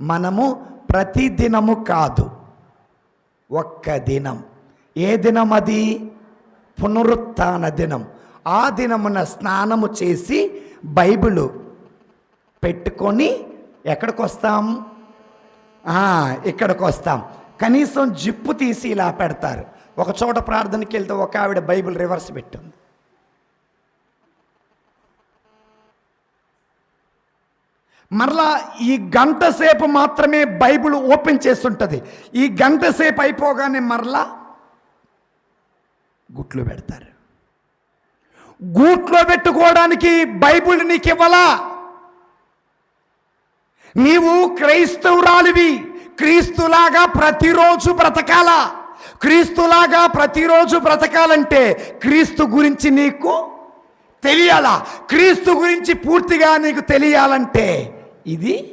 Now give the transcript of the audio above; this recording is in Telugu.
మనము ప్రతిదినము కాదు, ఒక్క దినం. ఏ దినం అది? పునరుత్థాన దినం. ఆ దినమున స్నానము చేసి బైబిలు పెట్టుకొని ఎక్కడికి వస్తాం? ఇక్కడికి వస్తాం. కనీసం జిప్పు తీసి ఇలా పెడతారు. ఒక చోట ప్రార్థనకి వెళ్తే ఒక ఆవిడ బైబిల్ రివర్స్ పెట్టింది. మరలా ఈ గంట సేపు మాత్రమే బైబిల్ ఓపెన్ చేస్తుంటుంది. ఈ గంట సేపు అయిపోగానే మరలా గుట్లో పెడతారు. గూట్లో పెట్టుకోవడానికి బైబిల్ నీకు ఇవ్వలా. నీవు క్రైస్తవురాలివి. క్రీస్తులాగా ప్రతిరోజు బ్రతకాలా. క్రీస్తులాగా ప్రతిరోజు బ్రతకాలంటే క్రీస్తు గురించి నీకు తెలియాలా. క్రీస్తు గురించి పూర్తిగా నీకు తెలియాలంటే ఇది